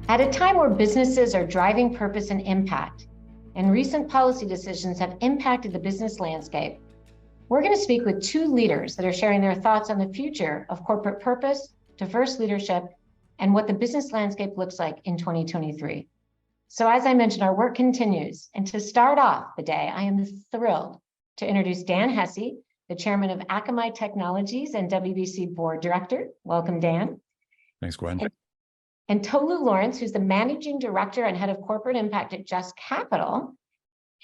At a time where businesses are driving purpose and impact, and recent policy decisions have impacted the business landscape, we're going to speak with two leaders that are sharing their thoughts on the future of corporate purpose, diverse leadership, and what the business landscape looks like in 2023. So as I mentioned, our work continues. And to start off the day, I am thrilled to introduce Dan Hesse, the chairman of Akamai Technologies and WBC board director. Welcome, Dan. Thanks, Gwen. And Tolu Lawrence, who's the managing director and head of corporate impact at Just Capital.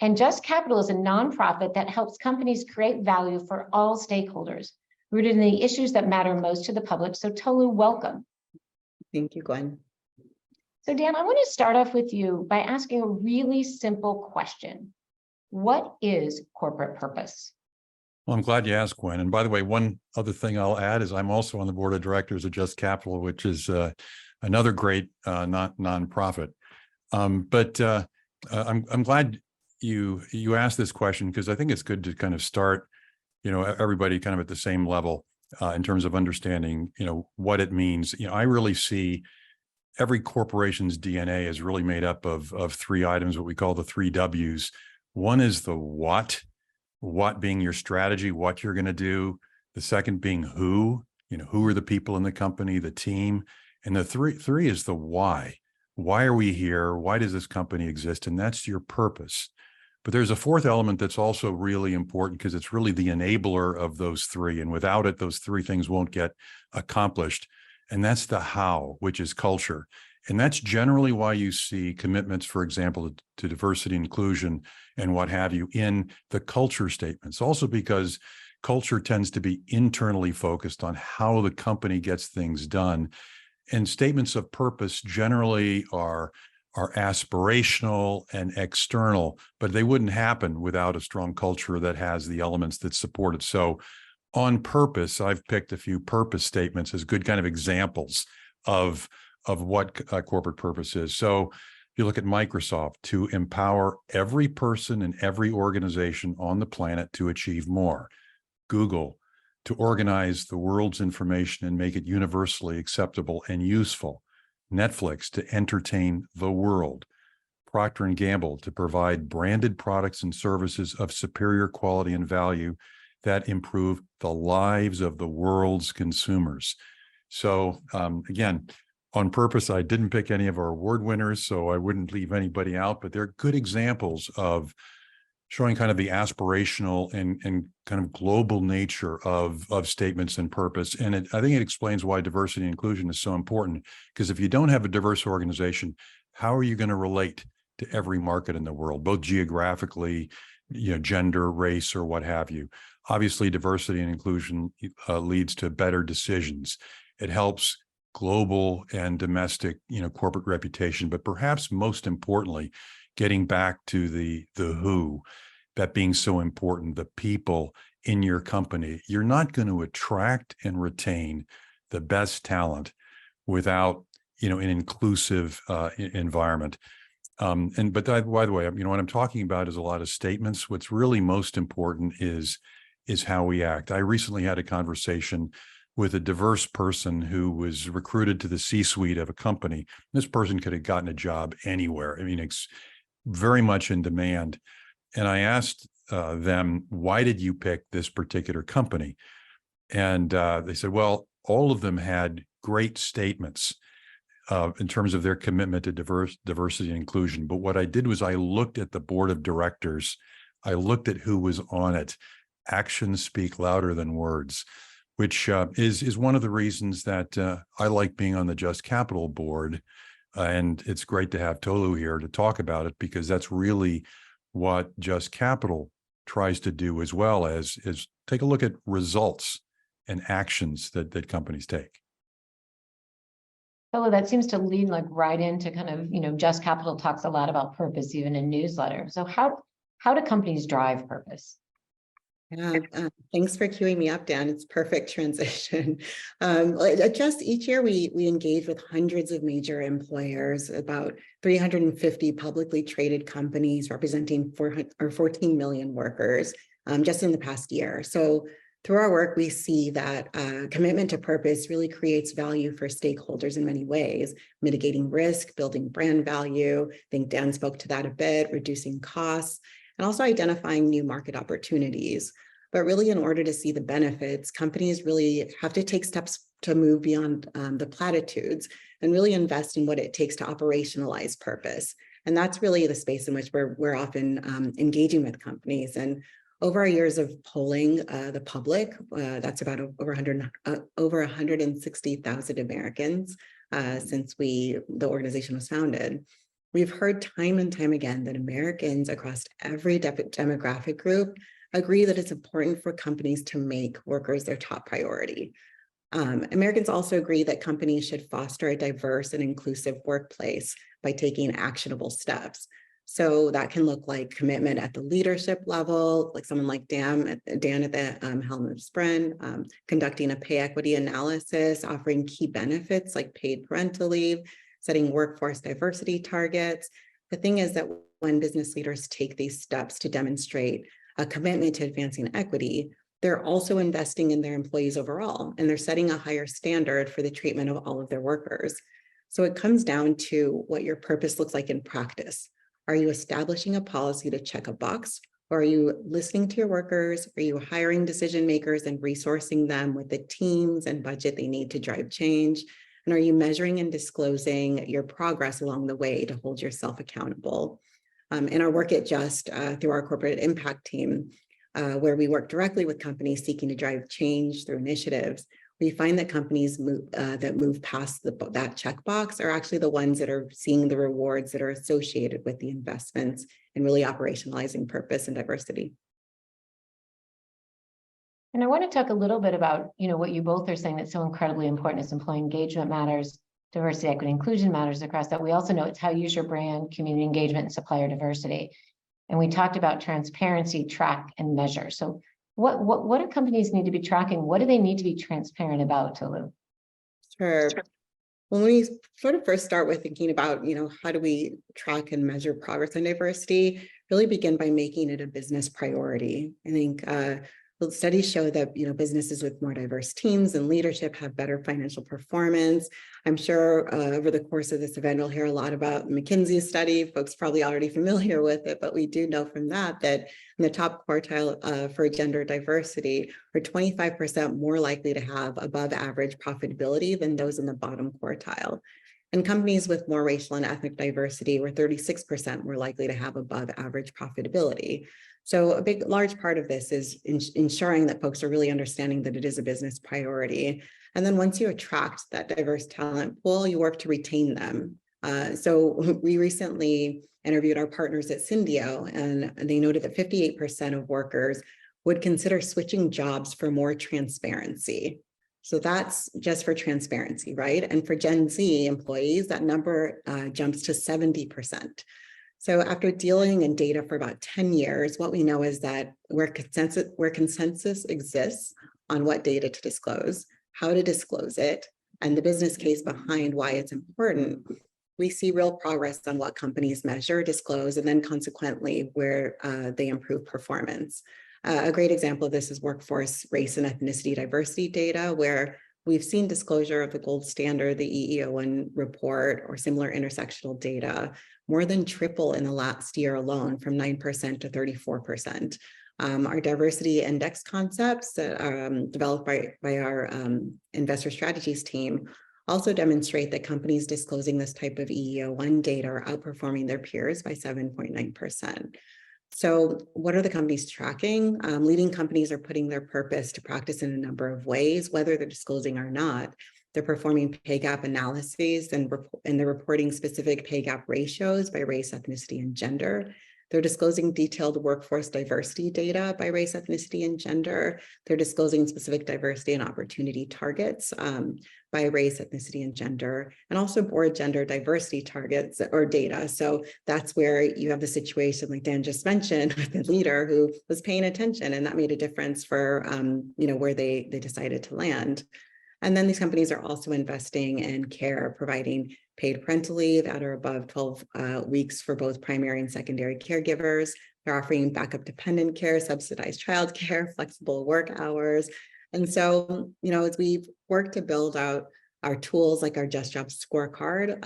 And Just Capital is a nonprofit that helps companies create value for all stakeholders, rooted in the issues that matter most to the public. So Tolu, welcome. Thank you, Gwen. So Dan, I want to start off with you by asking a really simple question. What is corporate purpose? Well, I'm glad you asked, Gwen. And by the way, one other thing I'll add is I'm also on the board of directors of Just Capital, which is another great nonprofit. But I'm glad you asked this question, because I think it's good to kind of start, everybody kind of at the same level in terms of understanding, what it means. I really see every corporation's DNA is really made up of three items, what we call the three W's. One is the what being your strategy, what you're going to do. The second being who are the people in the company, the team. And the three is the why. Why are we here? Why does this company exist? And that's your purpose. But there's a fourth element that's also really important, because it's really the enabler of those three. And without it, those three things won't get accomplished. And that's the how, which is culture. And that's generally why you see commitments, for example, to diversity, inclusion, and what have you in the culture statements. Also because culture tends to be internally focused on how the company gets things done. And statements of purpose generally are aspirational and external, but they wouldn't happen without a strong culture that has the elements that support it. So on purpose, I've picked a few purpose statements as good kind of examples of what corporate purpose is. So if you look at Microsoft, to empower every person and every organization on the planet to achieve more. Google, to organize the world's information and make it universally acceptable and useful. Netflix, to entertain the world. Procter & Gamble, to provide branded products and services of superior quality and value that improve the lives of the world's consumers. So again, on purpose, I didn't pick any of our award winners, so I wouldn't leave anybody out, but they're good examples of showing kind of the aspirational and kind of global nature of statements and purpose. And I think it explains why diversity and inclusion is so important, because if you don't have a diverse organization, how are you going to relate to every market in the world, both geographically, gender, race, or what have you? Obviously, diversity and inclusion leads to better decisions. It helps global and domestic, corporate reputation, but perhaps most importantly, getting back to the who, that being so important, the people in your company. You're not going to attract and retain the best talent without, an inclusive environment. But by the way, what I'm talking about is a lot of statements. What's really most important is how we act. I recently had a conversation with a diverse person who was recruited to the C-suite of a company. This person could have gotten a job anywhere. It's very much in demand. And I asked them, why did you pick this particular company? And they said, well, all of them had great statements in terms of their commitment to diversity and inclusion. But what I did was I looked at the board of directors. I looked at who was on it. Actions speak louder than words, which is one of the reasons that I like being on the Just Capital board. And it's great to have Tolu here to talk about it, because that's really what Just Capital tries to do, as well as take a look at results and actions that companies take. Tolu, that seems to lead right into kind of, Just Capital talks a lot about purpose, even in newsletter. So how do companies drive purpose? Thanks for queuing me up, Dan. It's perfect transition. Just each year, we engage with hundreds of major employers, about 350 publicly traded companies representing 14 million workers just in the past year. So Through our work, we see that commitment to purpose really creates value for stakeholders in many ways, mitigating risk, building brand value. I think Dan spoke to that a bit, reducing costs, and also identifying new market opportunities. But really, in order to see the benefits, companies really have to take steps to move beyond the platitudes and really invest in what it takes to operationalize purpose. And that's really the space in which we're often engaging with companies. And over our years of polling the public, that's about over 160,000 Americans since the organization was founded. We've heard time and time again that Americans across every demographic group agree that it's important for companies to make workers their top priority. Americans also agree that companies should foster a diverse and inclusive workplace by taking actionable steps. So that can look like commitment at the leadership level, like someone like Dan at the helm of Sprint, conducting a pay equity analysis, offering key benefits like paid parental leave, setting workforce diversity targets. The thing is that when business leaders take these steps to demonstrate a commitment to advancing equity, they're also investing in their employees overall, and they're setting a higher standard for the treatment of all of their workers. So it comes down to what your purpose looks like in practice. Are you establishing a policy to check a box? Or are you listening to your workers? Are you hiring decision makers and resourcing them with the teams and budget they need to drive change? And are you measuring and disclosing your progress along the way to hold yourself accountable? In our work at Just, through our corporate impact team, where we work directly with companies seeking to drive change through initiatives, we find that companies that move past that checkbox are actually the ones that are seeing the rewards that are associated with the investments and really operationalizing purpose and diversity. And I want to talk a little bit about, what you both are saying that's so incredibly important is employee engagement matters, diversity, equity, inclusion matters across that. We also know it's how you use your brand, community engagement, and supplier diversity. And we talked about transparency, track, and measure. So what do companies need to be tracking? What do they need to be transparent about, Tolu? Sure. When we sort of first start with thinking about, how do we track and measure progress on diversity, really begin by making it a business priority. I think studies show that, businesses with more diverse teams and leadership have better financial performance. I'm sure over the course of this event, we'll hear a lot about McKinsey's study. Folks are probably already familiar with it, but we do know from that in the top quartile for gender diversity, are 25% more likely to have above average profitability than those in the bottom quartile. And companies with more racial and ethnic diversity were 36% more likely to have above average profitability. So a large part of this is ensuring that folks are really understanding that it is a business priority. And then once you attract that diverse talent pool, you work to retain them. So we recently interviewed our partners at Syndio, and they noted that 58% of workers would consider switching jobs for more transparency. So that's just for transparency, right? And for Gen Z employees, that number jumps to 70%. So after dealing in data for about 10 years, what we know is that where consensus exists on what data to disclose, how to disclose it, and the business case behind why it's important, we see real progress on what companies measure, disclose, and then consequently where they improve performance. A great example of this is workforce race and ethnicity diversity data, where we've seen disclosure of the gold standard, the EEO1 report, or similar intersectional data more than triple in the last year alone, from 9% to 34%. Our diversity index concepts developed by our investor strategies team also demonstrate that companies disclosing this type of EEO1 data are outperforming their peers by 7.9%. So what are the companies tracking? Leading companies are putting their purpose to practice in a number of ways, whether they're disclosing or not. They're performing pay gap analyses and they're reporting specific pay gap ratios by race, ethnicity, and gender. They're disclosing detailed workforce diversity data by race, ethnicity, and gender. They're disclosing specific diversity and opportunity targets by race, ethnicity, and gender, and also board gender diversity targets or data. So that's where you have the situation like Dan just mentioned with the leader who was paying attention, and that made a difference for where they decided to land. And then these companies are also investing in care, providing paid parental leave at or above 12 weeks for both primary and secondary caregivers. They're offering backup dependent care, subsidized childcare, flexible work hours. And so, as we've worked to build out our tools like our Just Jobs scorecard,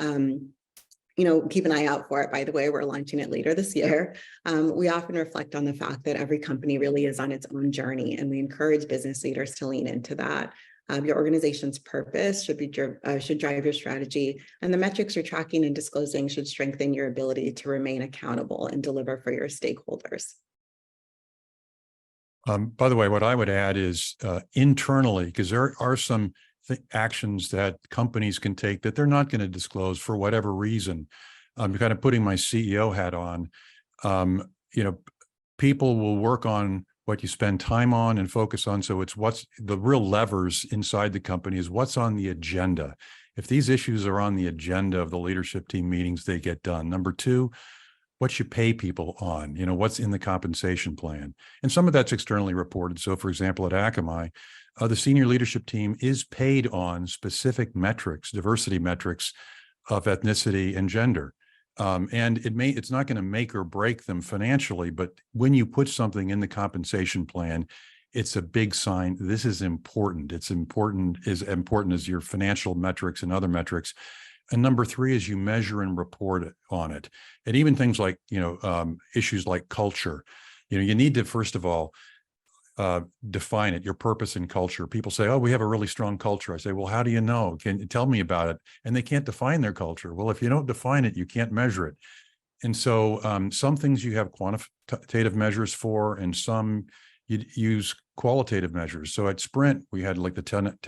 keep an eye out for it, by the way, we're launching it later this year. We often reflect on the fact that every company really is on its own journey, and we encourage business leaders to lean into that. Your organization's purpose should drive your strategy, and the metrics you're tracking and disclosing should strengthen your ability to remain accountable and deliver for your stakeholders. By the way, what I would add is internally, because there are some actions that companies can take that they're not going to disclose for whatever reason. I'm kind of putting my CEO hat on. People will work on what you spend time on and focus on. So it's what's the real levers inside the company is what's on the agenda. If these issues are on the agenda of the leadership team meetings, they get done. Number two, what you pay people on, what's in the compensation plan. And some of that's externally reported. So for example, at Akamai, the senior leadership team is paid on specific metrics, diversity metrics of ethnicity and gender. And it's not going to make or break them financially, but when you put something in the compensation plan, it's a big sign. This is important. It's important, as important as your financial metrics and other metrics. And number three is you measure and report on it. And even things like, issues like culture, you need to, first of all, define it, your purpose and culture. People say, oh, we have a really strong culture. I say, well, how do you know? Can you tell me about it? And they can't define their culture. Well, if you don't define it, you can't measure it. And so some things you have quantitative measures for, and some you use qualitative measures. So at Sprint, we had like the 10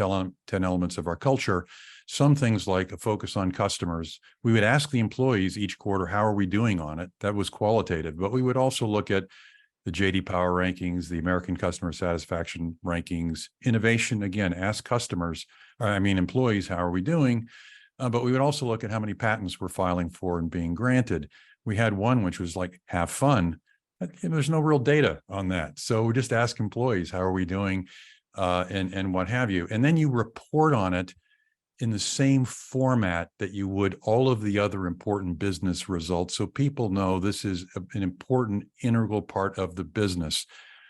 elements of our culture. Some things like a focus on customers. We would ask the employees each quarter, how are we doing on it? That was qualitative, but we would also look at the JD Power rankings, the American Customer Satisfaction rankings, innovation. Again, ask employees, how are we doing? But we would also look at how many patents we're filing for and being granted. We had one which was like, have fun. There's no real data on that. So we just ask employees, how are we doing? And what have you. And then you report on it in the same format that you would all of the other important business results. So people know this is an important integral part of the business.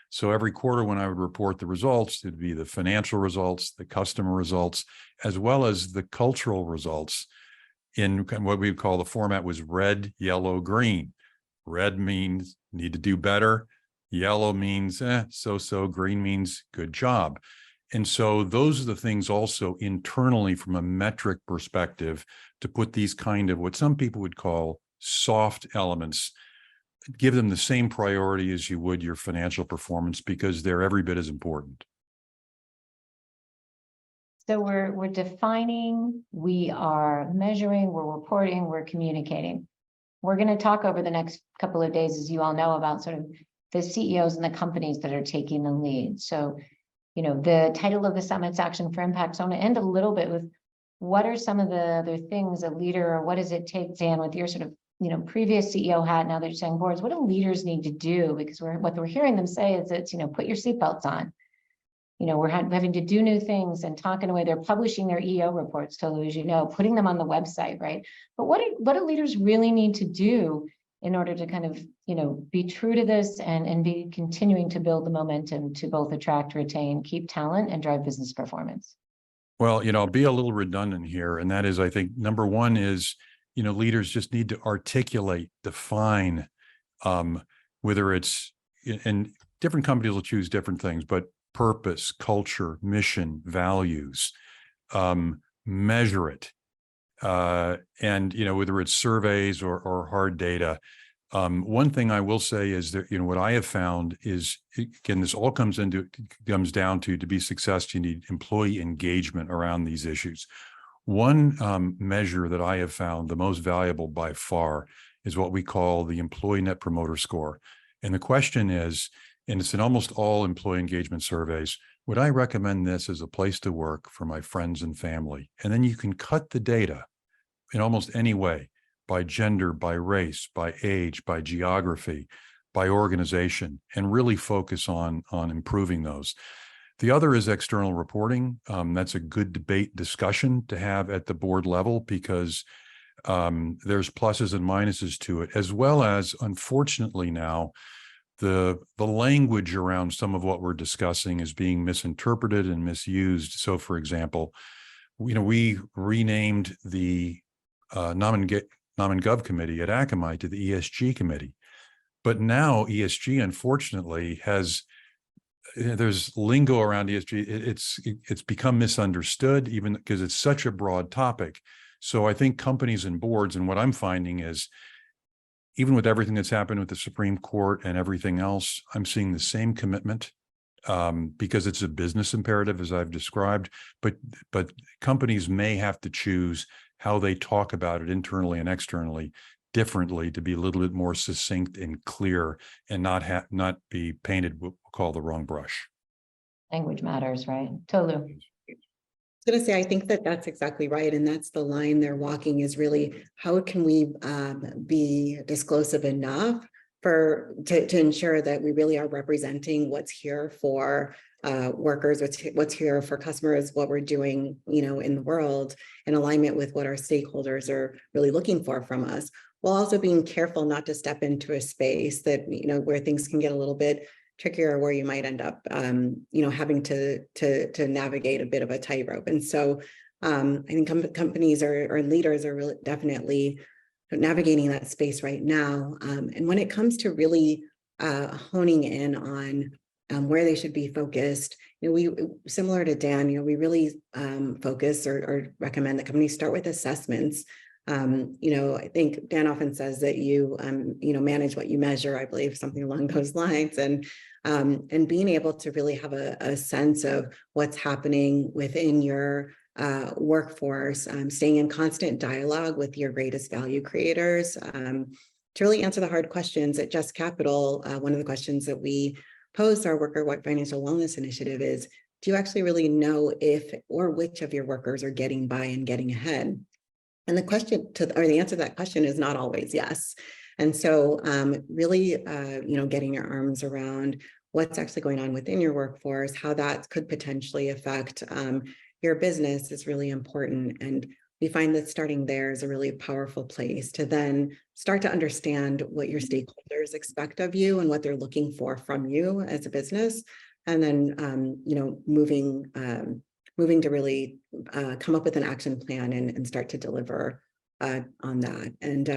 So every quarter when I would report the results, it'd be the financial results, the customer results, as well as the cultural results in what we would call the format was red, yellow, green. Red means need to do better. Yellow means so-so. Green means good job. And so those are the things also internally from a metric perspective to put these kind of what some people would call soft elements, give them the same priority as you would your financial performance because they're every bit as important. So we're defining, we are measuring, we're reporting, we're communicating. We're going to talk over the next couple of days, as you all know, about sort of the CEOs and the companies that are taking the lead. So the title of the Summit's Action for Impact. So I'm going to end a little bit with what are some of the other things a leader, or what does it take, Dan, with your sort of, previous CEO hat, now they're saying boards, what do leaders need to do? Because what we're hearing them say is it's, put your seatbelts on. We're having to do new things and talking away. They're publishing their EO reports, Tolu, as you know, putting them on the website, right? But what do leaders really need to do in order to kind of, be true to this and be continuing to build the momentum to both attract, retain, keep talent, and drive business performance? Well, I'll be a little redundant here. And that is, I think, number one is, leaders just need to articulate, define, whether it's, and different companies will choose different things, but purpose, culture, mission, values, measure it. And, whether it's surveys or hard data. One thing I will say is that, what I have found is, again, this all comes down to be successful, you need employee engagement around these issues. One measure that I have found the most valuable by far is what we call the Employee Net Promoter Score. And the question is, and it's in almost all employee engagement surveys, would I recommend this as a place to work for my friends and family? And then you can cut the data in almost any way, by gender, by race, by age, by geography, by organization, and really focus on improving those. The other is external reporting. That's a good debate discussion to have at the board level because there's pluses and minuses to it, as well as, unfortunately now, the language around some of what we're discussing is being misinterpreted and misused. So, for example, we renamed the Nom and Gov committee at Akamai to the ESG committee, but now ESG, unfortunately, there's lingo around ESG. It's become misunderstood, even because it's such a broad topic. So I think companies and boards, and what I'm finding is, even with everything that's happened with the Supreme Court and everything else, I'm seeing the same commitment because it's a business imperative, as I've described, but companies may have to choose how they talk about it internally and externally differently to be a little bit more succinct and clear and not be painted what we'll call the wrong brush. Language matters, right? Tolu. I was going to say, I think that that's exactly right. And that's the line they're walking, is really how can we be disclosive enough to ensure that we really are representing what's here for workers, what's here for customers, what we're doing, in the world, in alignment with what our stakeholders are really looking for from us, while also being careful not to step into a space that, where things can get a little bit trickier, where you might end up, having to navigate a bit of a tightrope. And so I think companies or leaders are really definitely navigating that space right now. And when it comes to really honing in on where they should be focused, we, similar to Dan, we really focus or recommend that companies start with assessments. I think Dan often says that you manage what you measure, I believe, something along those lines, and being able to really have a sense of what's happening within your workforce, staying in constant dialogue with your greatest value creators, to really answer the hard questions. At Just Capital, one of the questions that we pose to our worker financial wellness initiative is, do you actually really know if or which of your workers are getting by and getting ahead? And the answer to that question is not always yes. And so really, getting your arms around what's actually going on within your workforce, how that could potentially affect your business is really important. And we find that starting there is a really powerful place to then start to understand what your stakeholders expect of you and what they're looking for from you as a business. And then, moving to really come up with an action plan and start to deliver on that. And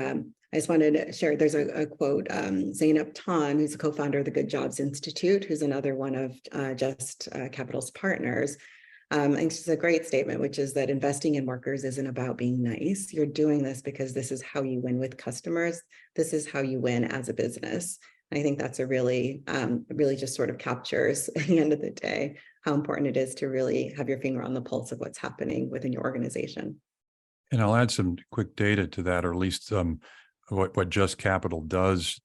I just wanted to share, there's a quote, Zainab Tan, who's a co-founder of the Good Jobs Institute, who's another one of Just Capital's partners. And it's a great statement, which is that investing in workers isn't about being nice. You're doing this because this is how you win with customers. This is how you win as a business. And I think that's a really just sort of captures at the end of the day how important it is to really have your finger on the pulse of what's happening within your organization. And I'll add some quick data to that, or at least what Just Capital does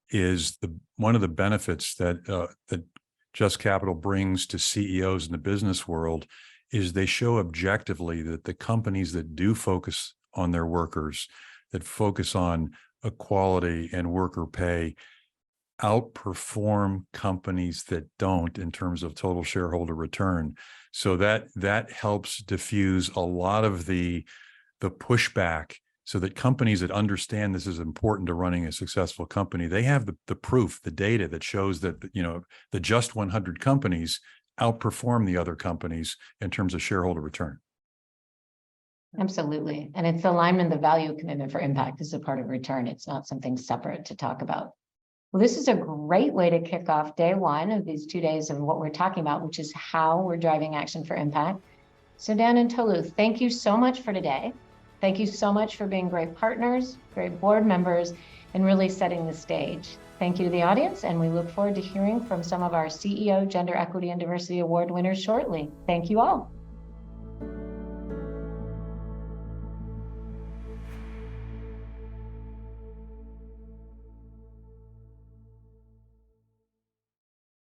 is one of the benefits that Just Capital brings to CEOs in the business world is they show objectively that the companies that do focus on their workers, that focus on equality and worker pay, outperform companies that don't in terms of total shareholder return. So that helps diffuse a lot of the pushback, so that companies that understand this is important to running a successful company, they have the proof, the data that shows that the Just 100 companies outperform the other companies in terms of shareholder return. Absolutely. And it's the alignment, the value commitment for impact is a part of return. It's not something separate to talk about. Well, this is a great way to kick off day one of these 2 days of what we're talking about, which is how we're driving action for impact. So Dan and Tolu, thank you so much for today. Thank you so much for being great partners, great board members, and really setting the stage. Thank you to the audience, and we look forward to hearing from some of our CEO Gender Equity and Diversity Award winners shortly. Thank you all.